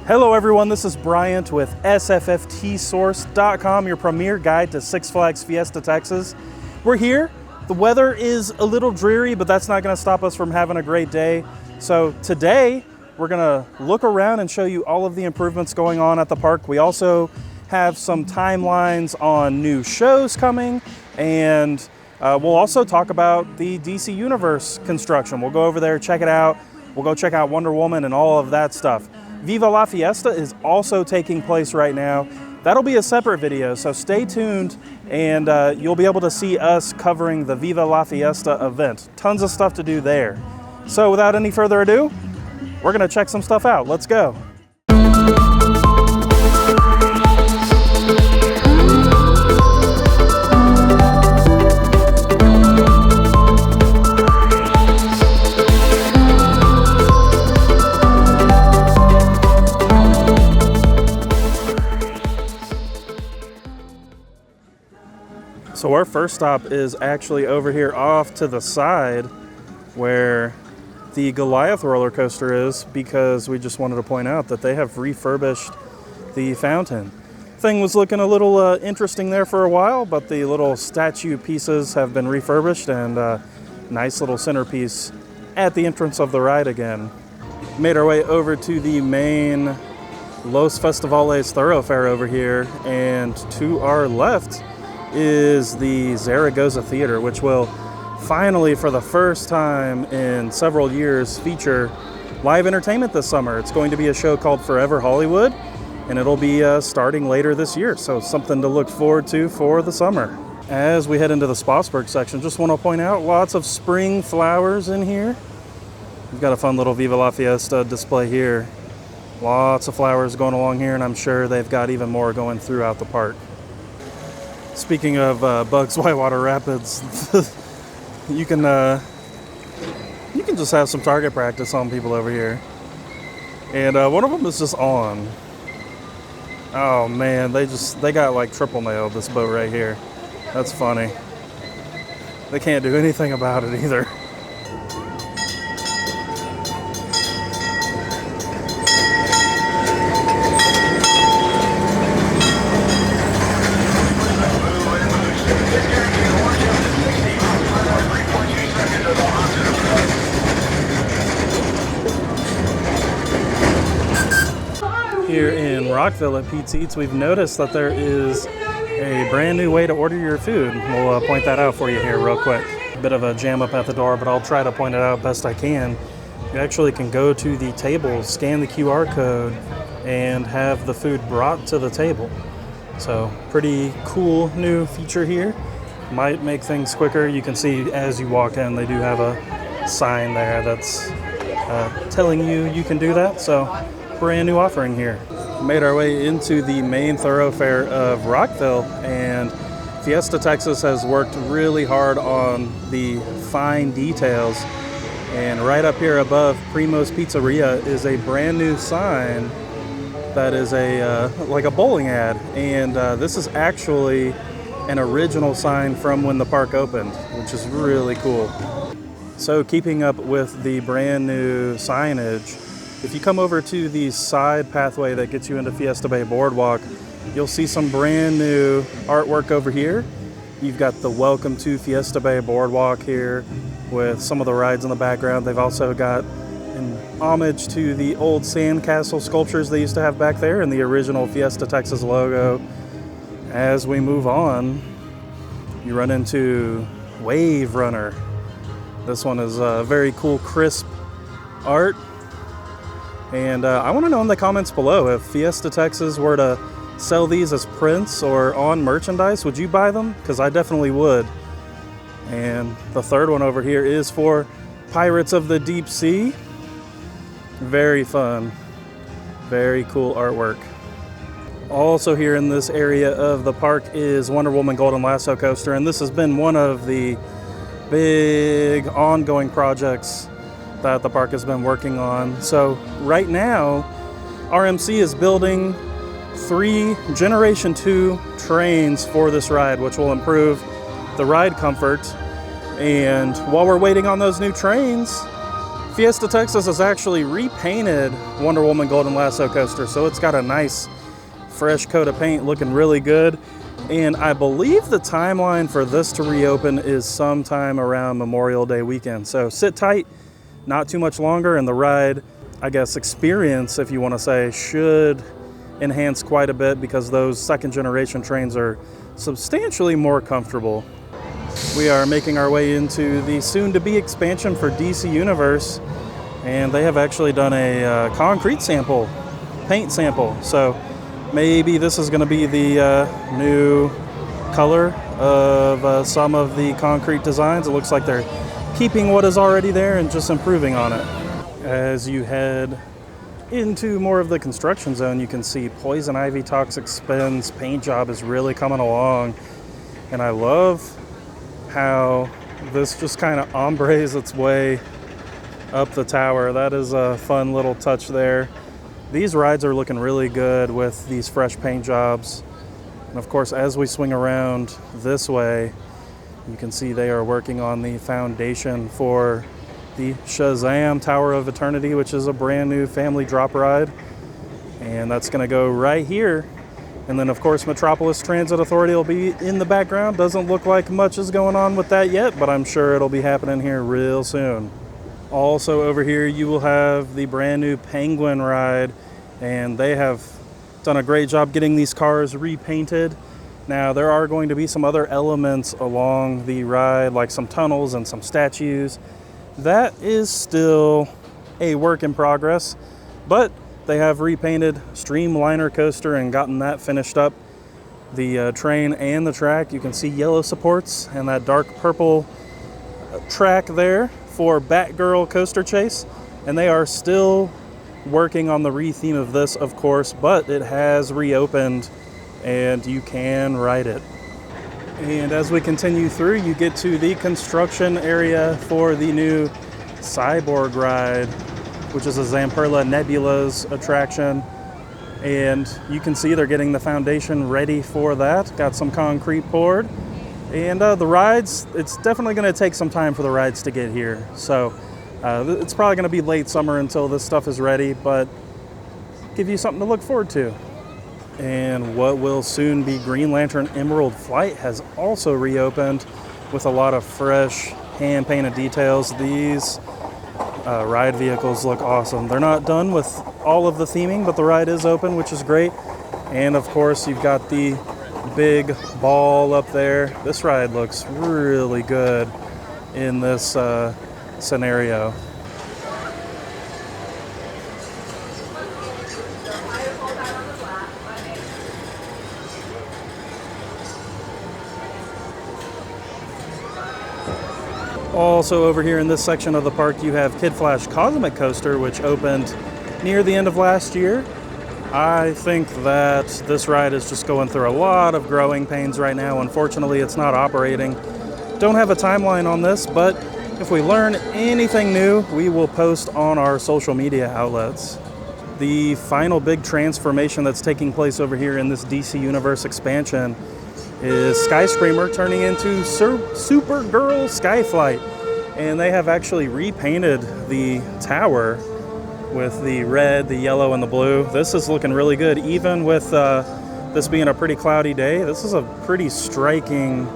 Hello everyone, this is Bryant with sfftsource.com, your premier guide to Six Flags Fiesta Texas. We're here. The weather is a little dreary, but that's not going to stop us from having a great day. So today, we're going to look around and show you all of the improvements going on at the park. We also have some timelines on new shows coming, and we'll also talk about the DC Universe construction. We'll go over there, check it out. We'll go check out Wonder Woman and all of that stuff. Viva La Fiesta is also taking place right now. That'll be a separate video, so stay tuned and you'll be able to see us covering the Viva La Fiesta event. Tons of stuff to do there. So without any further ado, we're gonna check some stuff out. Let's go. So our first stop is actually over here off to the side where the Goliath roller coaster is, because we just wanted to point out that they have refurbished the fountain. Thing was looking a little interesting there for a while, but the little statue pieces have been refurbished and nice little centerpiece at the entrance of the ride again. Made our way over to the main Los Festivales thoroughfare over here, and to our left is the Zaragoza Theater, which will finally, for the first time in several years, feature live entertainment this summer. It's going to be a show called Forever Hollywood, and it'll be starting later this year, so something to look forward to for the summer. As we head into the Spotsburg section, just want to point out lots of spring flowers in here. We've got a fun little Viva La Fiesta display here. Lots of flowers going along here, and I'm sure they've got even more going throughout the park. Speaking of Bugs Whitewater Rapids, you can just have some target practice on people over here, and one of them is just on. Oh man, they got like triple nailed this boat right here. That's funny. They can't do anything about it either. Here in Rockville at Pete's Eats, we've noticed that there is a brand new way to order your food. We'll point that out for you here real quick. A bit of a jam up at the door, but I'll try to point it out best I can. You actually can go to the table, scan the QR code, and have the food brought to the table. So pretty cool new feature here. Might make things quicker. You can see as you walk in, they do have a sign there that's telling you can do that. So brand new offering here. Made our way into the main thoroughfare of Rockville, and Fiesta Texas has worked really hard on the fine details. And right up here above Primo's Pizzeria is a brand new sign that is like a bowling ad, and this is actually an original sign from when the park opened, which is really cool. So keeping up with the brand new signage, if you come over to the side pathway that gets you into Fiesta Bay Boardwalk, you'll see some brand new artwork over here. You've got the Welcome to Fiesta Bay Boardwalk here with some of the rides in the background. They've also got an homage to the old sandcastle sculptures they used to have back there and the original Fiesta Texas logo. As we move on, you run into Wave Runner. This one is very cool, crisp art. And I want to know in the comments below, if Fiesta Texas were to sell these as prints or on merchandise, would you buy them? Because I definitely would. And the third one over here is for Pirates of the Deep Sea. Very fun. Very cool artwork. Also here in this area of the park is Wonder Woman Golden Lasso Coaster, and this has been one of the big ongoing projects that the park has been working on. So right now, RMC is building 3 Generation 2 trains for this ride, which will improve the ride comfort. And while we're waiting on those new trains, Fiesta Texas has actually repainted Wonder Woman Golden Lasso coaster, so it's got a nice fresh coat of paint, looking really good. And I believe the timeline for this to reopen is sometime around Memorial Day weekend. So sit tight, not too much longer, and the ride, I guess, experience, if you want to say, should enhance quite a bit because those second generation trains are substantially more comfortable. We are making our way into the soon-to-be expansion for DC Universe, and they have actually done a concrete sample, paint sample. So maybe this is going to be the new color of some of the concrete designs. It looks like they're keeping what is already there and just improving on it. As you head into more of the construction zone, you can see Poison Ivy Toxic Spin's paint job is really coming along, and I love how this just kind of ombres its way up the tower. That is a fun little touch there. These rides are looking really good with these fresh paint jobs. And of course, as we swing around this way, you can see they are working on the foundation for the Shazam Tower of Eternity, which is a brand new family drop ride. And that's gonna go right here. And then of course, Metropolis Transit Authority will be in the background. Doesn't look like much is going on with that yet, but I'm sure it'll be happening here real soon. Also over here, you will have the brand new Penguin ride, and they have done a great job getting these cars repainted. Now, there are going to be some other elements along the ride, like some tunnels and some statues. That is still a work in progress, but they have repainted Streamliner Coaster and gotten that finished up. The train and the track, you can see yellow supports and that dark purple track there for Batgirl Coaster Chase. And they are still working on the retheme of this, of course, but it has reopened and you can ride it. And as we continue through, you get to the construction area for the new Cyborg ride, which is a Zamperla Nebula's attraction. And you can see they're getting the foundation ready for that. Got some concrete poured. And the rides, it's definitely going to take some time for the rides to get here. So it's probably going to be late summer until this stuff is ready, but give you something to look forward to. And what will soon be Green Lantern Emerald Flight has also reopened with a lot of fresh hand-painted details. These ride vehicles look awesome. They're not done with all of the theming, but the ride is open, which is great. And of course, you've got the big ball up there. This ride looks really good in this scenario. Also over here in this section of the park, you have Kid Flash Cosmic Coaster, which opened near the end of last year. I think that this ride is just going through a lot of growing pains right now. Unfortunately, it's not operating. Don't have a timeline on this, but if we learn anything new, we will post on our social media outlets. The final big transformation that's taking place over here in this DC Universe expansion is Skyscreamer turning into Supergirl Skyflight. And they have actually repainted the tower with the red, the yellow, and the blue. This is looking really good. Even with this being a pretty cloudy day, this is a pretty striking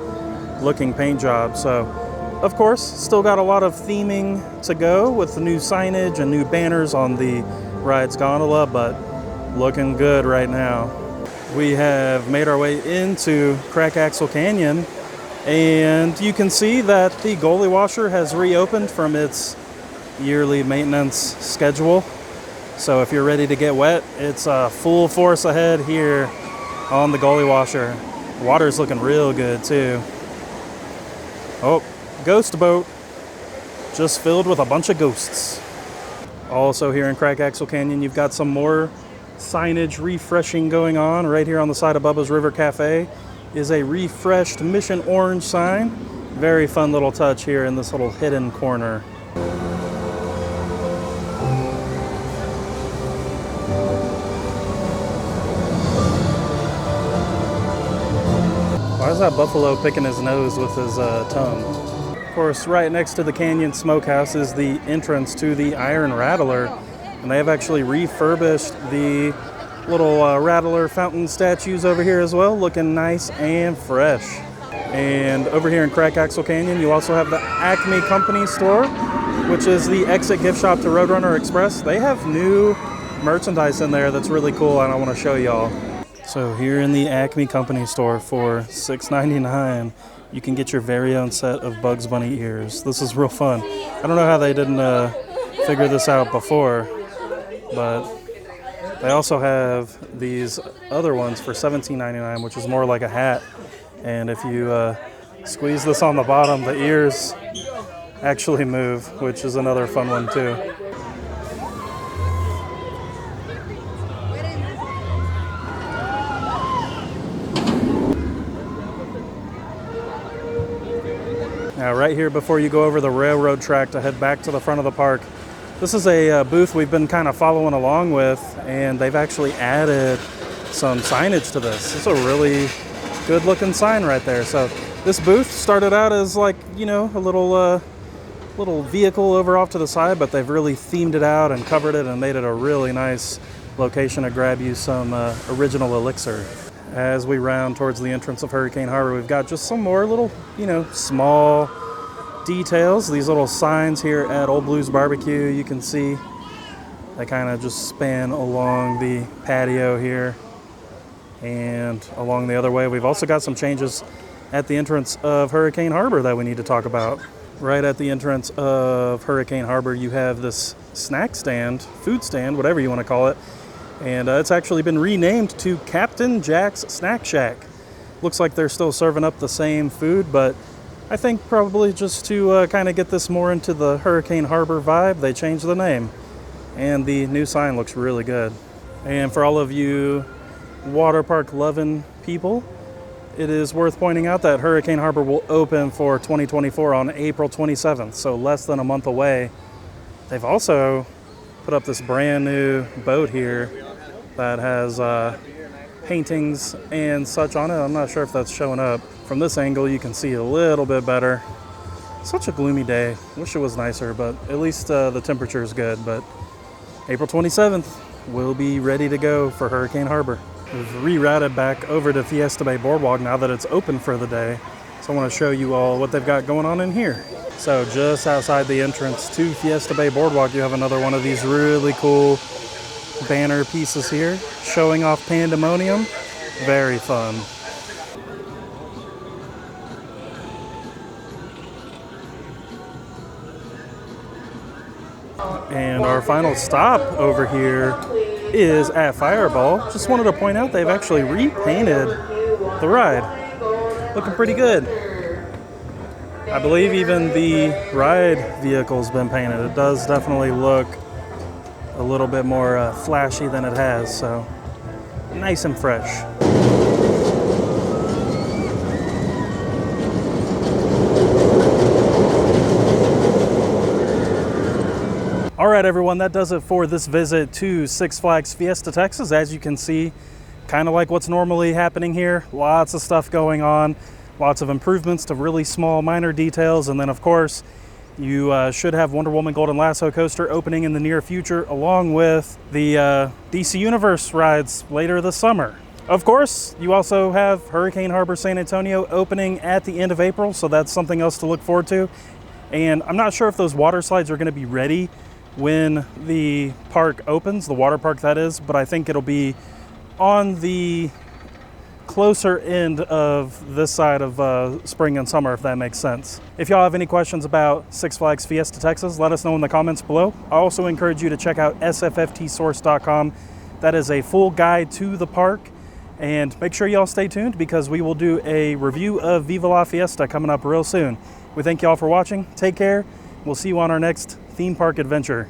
looking paint job. So, of course, still got a lot of theming to go with the new signage and new banners on the ride's gondola, but looking good right now. We have made our way into Crackaxle Canyon, and you can see that the goalie washer has reopened from its yearly maintenance schedule. So if you're ready to get wet, it's full force ahead here on the goalie washer. Water's looking real good too. Oh, ghost boat, just filled with a bunch of ghosts. Also here in Crackaxle Canyon, you've got some more signage refreshing going on. Right here on the side of Bubba's River Cafe is a refreshed Mission Orange sign. Very fun little touch here in this little hidden corner. Why is that buffalo picking his nose with his tongue? course, right next to the Canyon Smokehouse is the entrance to the Iron Rattler, and they have actually refurbished the little Rattler fountain statues over here as well, looking nice and fresh. And over here in Crackaxle Canyon, you also have the Acme Company store, which is the exit gift shop to Roadrunner Express. They have new merchandise in there that's really cool, and I want to show y'all. So here in the Acme Company store for $6.99, you can get your very own set of Bugs Bunny ears. This is real fun. I don't know how they didn't figure this out before, but they also have these other ones for $17.99, which is more like a hat. And if you squeeze this on the bottom, the ears actually move, which is another fun one too. Now right here before you go over the railroad track to head back to the front of the park, this is a booth we've been kind of following along with, and they've actually added some signage to this. It's a really good looking sign right there. So this booth started out as like, you know, a little vehicle over off to the side, but they've really themed it out and covered it and made it a really nice location to grab you some original elixir. As we round towards the entrance of Hurricane Harbor, we've got just some more little, you know, small details. These little signs here at Old Blues Barbecue, you can see they kind of just span along the patio here and along the other way. We've also got some changes at the entrance of Hurricane Harbor that we need to talk about. Right at the entrance of Hurricane Harbor, you have this snack stand, food stand, whatever you want to call it. And it's actually been renamed to Captain Jack's Snack Shack. Looks like they're still serving up the same food, but I think probably just to kind of get this more into the Hurricane Harbor vibe, they changed the name. And the new sign looks really good. And for all of you water park loving people, it is worth pointing out that Hurricane Harbor will open for 2024 on April 27th, so less than a month away. They've also put up this brand new boat here that has paintings and such on it. I'm not sure if that's showing up. From this angle, you can see a little bit better. Such a gloomy day. Wish it was nicer, but at least the temperature is good. But April 27th, we'll be ready to go for Hurricane Harbor. We've rerouted back over to Fiesta Bay Boardwalk now that it's open for the day. So I want to show you all what they've got going on in here. So just outside the entrance to Fiesta Bay Boardwalk, you have another one of these really cool banner pieces here showing off Pandemonium. Very fun. And our final stop over here is at Fireball. Just wanted to point out they've actually repainted the ride. Looking pretty good. I believe even the ride vehicle's been painted. It does definitely look a little bit more flashy than it has, so nice and fresh. All right, everyone, that does it for this visit to Six Flags Fiesta Texas. As you can see, kind of like what's normally happening here, lots of stuff going on, lots of improvements to really small minor details, and then of course you should have Wonder Woman Golden Lasso coaster opening in the near future, along with the DC Universe rides later this summer. Of course, you also have Hurricane Harbor San Antonio opening at the end of April, so that's something else to look forward to. And I'm not sure if those water slides are going to be ready when the park opens, the water park that is, but I think it'll be on the closer end of this side of spring and summer, if that makes sense. If y'all have any questions about Six Flags Fiesta Texas, let us know in the comments below. I also encourage you to check out sfftsource.com. That is a full guide to the park. And make sure y'all stay tuned because we will do a review of Viva La Fiesta coming up real soon. We thank y'all for watching. Take care. We'll see you on our next theme park adventure.